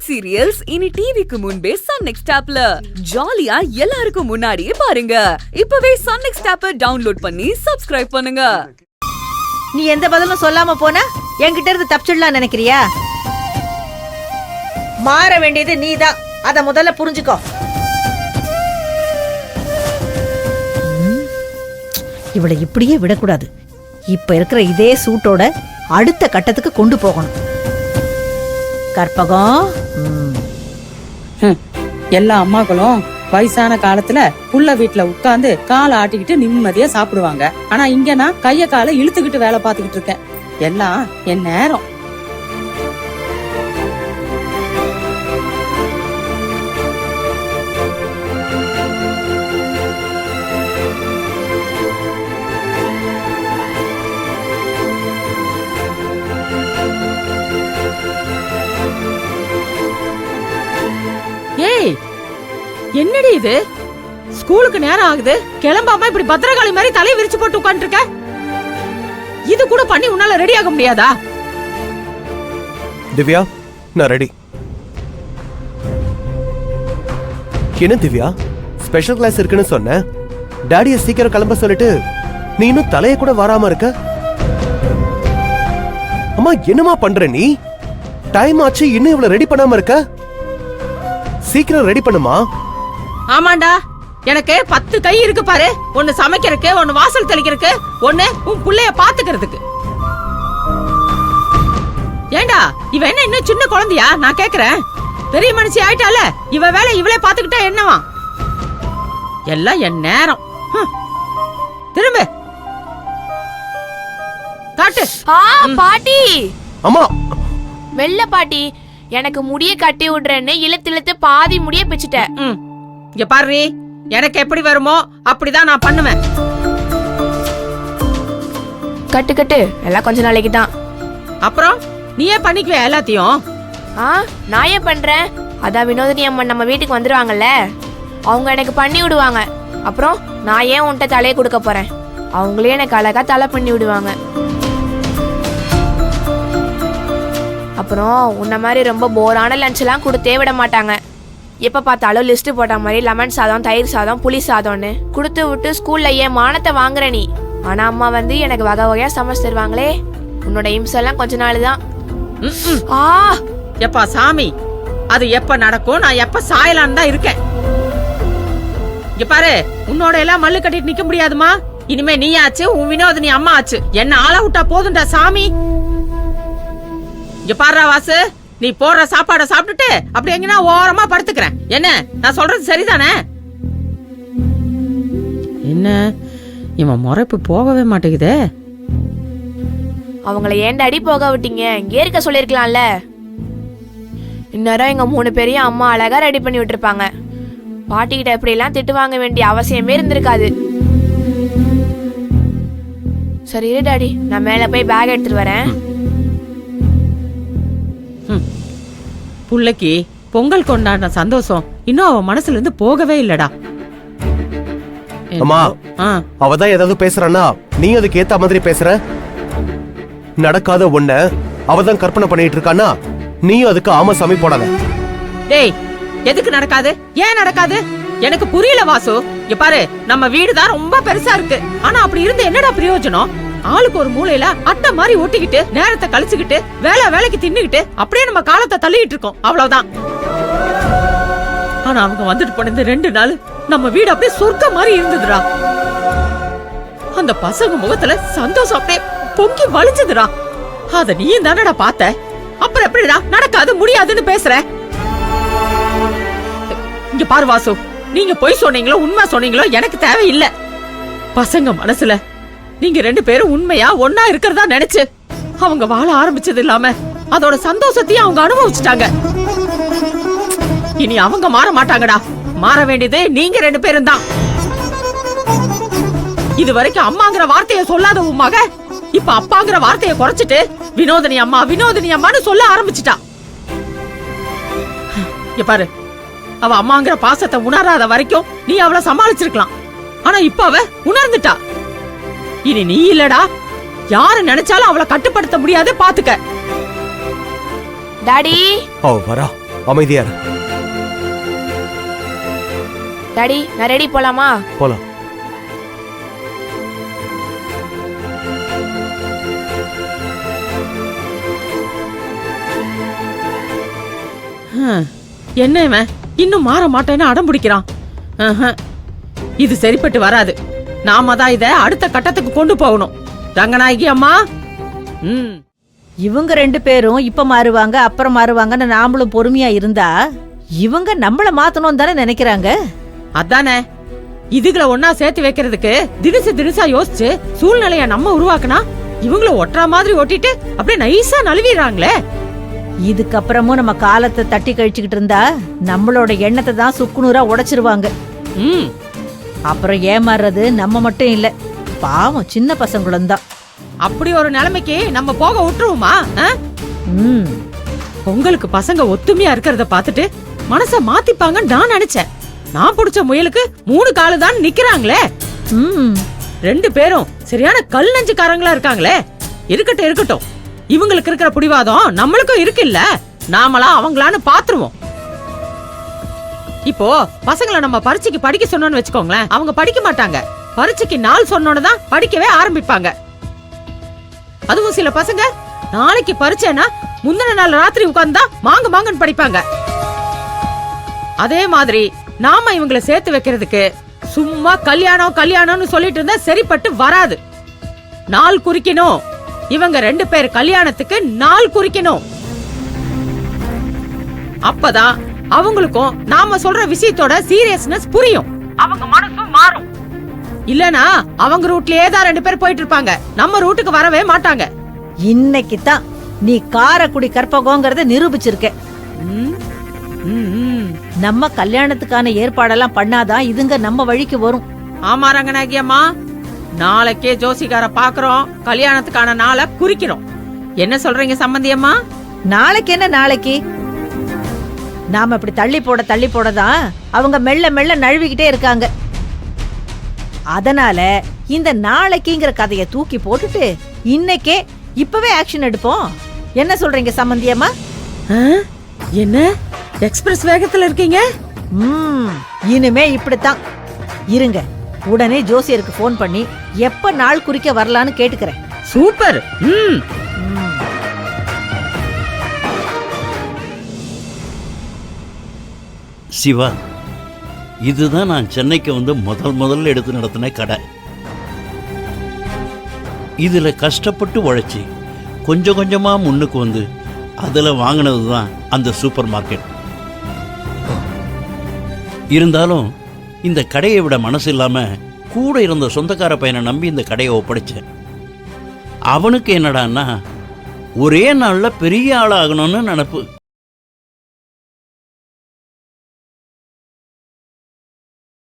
Web serials இனி டிவிக்கு முன்பே சன் நெக்ஸ்ட் ஆப்ல ஜாலியா எல்லாருக்கும் முன்னாடியே பாருங்க. இப்பவே சன் நெக்ஸ்ட் ஆப்பை டவுன்லோட் பண்ணி சப்ஸ்கிரைப் பண்ணுங்க. நீ எந்த பதிலும் சொல்லாம போனா என்கிட்ட இருந்து தப்பிச்சிடலாம் நினைக்கிறியா? மாற வேண்டியது நீதான், அத முதல்ல புரிஞ்சுக்கோ. இவளை இப்படியே விடக்கூடாது. இப்ப இருக்கிற இதே சூட்டோட அடுத்த கட்டத்துக்கு கொண்டு போகணும். கற்பகம், எல்லா அம்மாக்களும் வயசான காலத்துல புள்ள வீட்டுல உட்கார்ந்து காலை ஆட்டிக்கிட்டு நிம்மதியா சாப்பிடுவாங்க. ஆனா இங்க நான் கைய காலை இழுத்துக்கிட்டு வேலை பார்த்துக்கிட்டு இருக்கேன். எல்லாம் என் நேரம். ஏய், என்னடி இது? ஸ்கூலுக்கு நேரம் ஆகுது, கிளம்பாம இப்படி பத்திரகாளி மாதிரி தலையை விரிச்சு போட்டு உட்கார்ந்து இருக்க. இது கூட பண்ணி உன்னால ரெடி ஆக முடியாதா? திவ்யா, நான் ரெடி. என்ன திவ்யா, ஸ்பெஷல் கிளாஸ் இருக்குன்னு சொன்ன, டாடியை சீக்கிரம் கிளம்ப சொல்லிட்டு நீ இன்னும் தலைய கூட வராம இருக்க. அம்மா, என்னமா பண்ற நீ? டைம் ஆச்சு, இன்னும் இவ்வளவு ரெடி பண்ணாம இருக்க. சீக்கிரம் ரெடி பண்ணுமா. ஆமாண்டா, எனக்கு 10 கை இருக்கு பாரு. ஒன்னு சமைக்கிறதுக்கு, ஒன்னு வாசல் தெளிக்கிறதுக்கு, ஒன்னு உன் புள்ளைய பாத்துக்கிறதுக்கு. ஏண்டா, இவ என்ன இன்னும் சின்ன குழந்தையா? நான் கேக்குறேன். பெரிய மனுஷி ஆயிட்டால, இவ வேலை இவளே பாத்துக்கிட்டா என்னவா? எல்லாம் என் நேரம். திரும்ப காட்டு. பாட்டி, அம்மா. வெள்ள பாட்டி, எனக்கு முடிய கட்டி விடுறேன்னு இழுத்து பாதி முடிய பிச்சுட்ட. இங்க பாரு, எனக்கு எப்படி வருமோ அப்படிதான் நான் பண்ணுவேன். கட்டு கட்டு, எல்லாம் கொஞ்ச நாளைக்கு தான். அப்புறம் நீயே பண்ணிக்குவே எல்லாத்தையும். நான் ஏன் பண்றேன்? அதான் வினோதினி அம்மன் நம்ம வீட்டுக்கு வந்துருவாங்கல்ல, அவங்க எனக்கு பண்ணி விடுவாங்க. அப்புறம் நான் ஏன் உன்கிட்ட தலையை கொடுக்க போறேன்? அவங்களே எனக்கு அழகா தலை பண்ணி விடுவாங்க. அப்புறம் உன்ன மாதிரி ரொம்ப போரான லஞ்ச் எல்லாம் கொடுத்தே விட மாட்டாங்க. எப்ப பார்த்தாலும் லிஸ்ட் போட்ட மாதிரி லெமன் சாதம், தயிர் சாதம், புளி சாதம்னு கொடுத்து விட்டு ஸ்கூல்ல ஏன் மானத்தை வாங்குற நீ? ஆனா அம்மா வந்து எனக்கு வகை வகையா சமைச்சு தருவாங்களே. உன்னோட இம்செல்லாம் கொஞ்ச நாள் தான். எப்பா சாமி, அது எப்ப நடக்கும்? நான் எப்ப சாயலான்னு தான் இருக்கேன். இங்க பாரு, உன்னோட எல்லாம் மல்லு கட்டிட்டு நிக்க முடியாதுமா. இனிமே நீ ஆச்சு, உன் வினோதினி அம்மா ஆச்சு. என்ன ஆள விட்டா போதுண்டா சாமி. இங்க பாரு வாசு, நீ போடுற சாப்பாட சாப்பிட்டுட்டு அப்படி எங்கன்னா ஓரமா படுத்துக்கிறேன். என்ன நான் சொல்றது சரிதானே? என்ன இவன் முறைப்பு போகவே மாட்டேங்குதே. அவங்கள ஏண்டாடி போக விட்டீங்க? இங்கே இருக்க சொல்லிருக்கலாம்ல. இந்நேரம் எங்க 3 பேரையும் அம்மா அழகா ரெடி பண்ணி விட்டுருப்பாங்க. பாட்டிக்கிட்ட இப்படி எல்லாம் திட்டு வாங்க வேண்டிய அவசியமே இருந்திருக்காது. சரி இரு டாடி, நான் மேல போய் பேக் எடுத்துட்டு வரேன். புள்ளைக்கு பொங்கல் கொண்டாடின சந்தோஷம் இன்னும் அவ மனசுல இருந்து போகவே இல்லடா. அம்மா, அவதான் ஏதாவது பேசுறானா நீ அதுக்கு ஏத்த மாதிரி பேசுற. நடக்காத ஒண்ண அவதான் கற்பனை பண்ணிட்டு இருக்கானா, நீயும் அதுக்கு ஆமா சாமி போடாத. டேய், எதுக்கு நடக்காது? ஏன் நடக்காது? எனக்கு புரியல வாசு. இங்க பாரு, நம்ம வீடுதான் ரொம்ப பெருசா இருக்கு. ஆனா அப்படி இருந்து என்னடா பிரயோஜனம்? ஆளுக்கு ஒரு மூலையில அட்டை மாதிரி ஒட்டிக்கிட்டு நேரத்தை கழிச்சுக்கிட்டு வேலைக்கு தின்னுகிட்டு அப்படியே நம்ம காலத்தை தள்ளிட்டு இருக்கோம். அவ்வளவுதான். ஆனா அவங்க வந்துட்டு போன இந்த 2 நாள் நம்ம வீடு அப்படியே சொர்க்க மாதிரி இருந்ததுடா. அந்த பசங்க முகத்துல சந்தோஷம் அப்படியே பொங்கி வலிச்சதுடா. அத நீயும் தானடா பார்த்த. அப்புறம் எப்படிடா நடக்காது முடியாதுன்னு பேசுற? இங்க பாரு வாசு, நீங்க பொய் சொன்னீங்களோ உண்மை சொன்னீங்களோ எனக்கு தேவையில்லை. பசங்க மனசுல நீங்க 2 பேரும் உண்மையா ஒன்னா இருக்கிறதா நினைச்சு அவங்க வாழ ஆரம்பிச்சது இல்லாம அதோட சந்தோஷத்தையும் அவங்க அனுபவிச்சுட்டாங்க. இனி அவங்க மாற மாட்டாங்கடா. மாற வேண்டியது நீங்க 2 பேரும் தான். இது வரைக்கும் அம்மாங்கிற வார்த்தைய சொல்லாத உன் மக இப்ப அப்பாங்கிற வார்த்தைய குறைச்சிட்டு வினோதினி அம்மா வினோதினி அம்மான்னு சொல்ல ஆரம்பிச்சுட்டா. இங்க பாரு, அவ அம்மாங்கிற பாசத்தை உணராத வரைக்கும் நீ அவளை சமாளிச்சிருக்கலாம். ஆனா இப்ப அவ உணர்ந்துட்டா. இனி நீ இல்லடா, யாரு நினைச்சாலும் அவளை கட்டுப்படுத்த முடியாது. பாத்துக்க. டாடி, ஓ வரா. அமைதியா இரு. டாடி நான் ரெடி போலாமா? போலாம். என்ன இவன் இன்னும் மாற மாட்டேன்னு அடம் பிடிக்கிறான். இது சரிப்பட்டு வராது. நாம தான் இத அடுத்த கட்டத்துக்கு கொண்டு போகணும். ரங்கநாயகி அம்மா. இவங்க 2 பேரும் இப்ப மாறுவாங்க அப்புறம் மாறுவாங்கன்னு நாமளும் பொறுமையா இருந்தா இவங்க நம்மள மாத்தணும் தானே நினைக்கிறாங்க. அதானே இதுகளை ஒன்னா சேர்த்து வைக்கிறதுக்கு தினசா யோசிச்சு சூழ்நிலைய நம்ம உருவாக்குனா இவங்கள ஒட்டுற மாதிரி ஒட்டிட்டு அப்படியே நைஸா நழுவிடுறாங்களே. இதுக்கப்புறமும் நம்ம காலத்தை தட்டி கழிச்சுக்கிட்டு இருந்தா நம்மளோட எண்ணத்தை தான் சுக்குநூறா உடைச்சிருவாங்க. அப்புறம் ஏமாறுறது நம்ம மட்டும் இல்ல, பாவம் சின்ன பசங்களும் தான். அப்படி ஒரு நிலைமைக்கு நம்ம போக விட்டுருவோமா? உங்களுக்கு பசங்க ஒத்துமையா இருக்கிறத பாத்துட்டு மனச மாத்திப்பாங்கன்னு நான் நினைச்சேன். நான் புடிச்ச முயலுக்கு 3 காலு தான் நிக்கிறாங்களே. 2 பேரும் சரியான கல் நெஞ்சுக்காரங்களா இருக்காங்களே. இருக்கட்டும், இவங்களுக்கு இருக்கிற பிடிவாதம் நம்மளுக்கும் இருக்கு இல்ல. நாமளா அவங்களான்னு பாத்துருவோம். இப்போ பசங்களை நம்ம பரீட்சைக்கு படிக்க சொன்னோம்னு வச்சுக்கோங்களேன், அவங்க படிக்க மாட்டாங்க. பரீட்சைக்கு நாள் சொன்னோன்னு படிக்கவே ஆரம்பிப்பாங்க. அதுவும் சில பசங்க நாளைக்கு பரீட்சைனா முந்தின நாள் ராத்திரி உட்கார்ந்தா மாங்கன்னு படிப்பாங்க. அதே மாதிரி நாம இவங்களை சேர்த்து வைக்கிறதுக்கு சும்மா கல்யாணம்னு சொல்லிட்டு இருந்தா சரிப்பட்டு வராது. நாள் குறிக்கணும். இவங்க 2 பேர் கல்யாணத்துக்கு நாள் குறிக்கணும். அப்பதான் அவங்களுக்கும் நாம சொல்ற விஷயத்தோட சீரியஸ்னஸ் புரியும். அவங்க மனசும் மாறும். இல்லனா அவங்க ரூட்லயே தான் 2 பேர் போயிட்டு இருப்பாங்க. நம்ம ரூட்டுக்கு வரவே மாட்டாங்க. இன்னைக்கு தான் நீ காரக்குடி கற்பகங்கிறத நிரூபிச்சிருக்க. நம்ம கல்யாணத்துக்கான ஏற்பாடெல்லாம் பண்ணாதான் இதுங்க நம்ம வழிக்கு வரும். ஆமா ரங்கநாயகி அம்மா, நாளைக்கே ஜோசிகார பாக்குறோம். கல்யாணத்துக்கான நாளை குறிக்கிறோம். என்ன சொல்றீங்க சம்பந்தி அம்மா? நாளைக்கு என்ன நாளைக்கு? நாம இப்படி தள்ளி போடதான் அவங்க மெல்ல நழுவிக்கிட்டே இருக்காங்க. அதனால இந்த நாளைக்குங்கிற கதையை தூக்கி போட்டுட்டு இன்னைக்கே இப்பவே ஆக்ஷன் எடுப்போம். என்ன சொல்றீங்க சம்பந்தி அம்மா? என்ன எக்ஸ்பிரஸ் வேகத்துல இருக்கீங்க? இனிமே இப்படித்தான் இருங்க. உடனே ஜோசியருக்கு போன் பண்ணி எப்ப நாள் குறிக்க வரலான்னு கேட்டுக்கிறேன். சூப்பர். சிவா, இதுதான் நான் சென்னைக்கு வந்து முதல்ல எடுத்து நடத்தின கடை. இதுல கஷ்டப்பட்டு உழைச்சி கொஞ்சம் கொஞ்சமா முன்னுக்கு வந்து அதுல வாங்கினது தான் அந்த சூப்பர் மார்க்கெட். இருந்தாலும் இந்த கடையை விட மனசு இல்லாம கூட இருந்த சொந்தக்கார பையனை நம்பி இந்த கடையை ஒப்படைச்சேன். அவனுக்கு என்னடான்னா ஒரே நாள்ல பெரிய ஆளாகணும்னு நினைப்பு.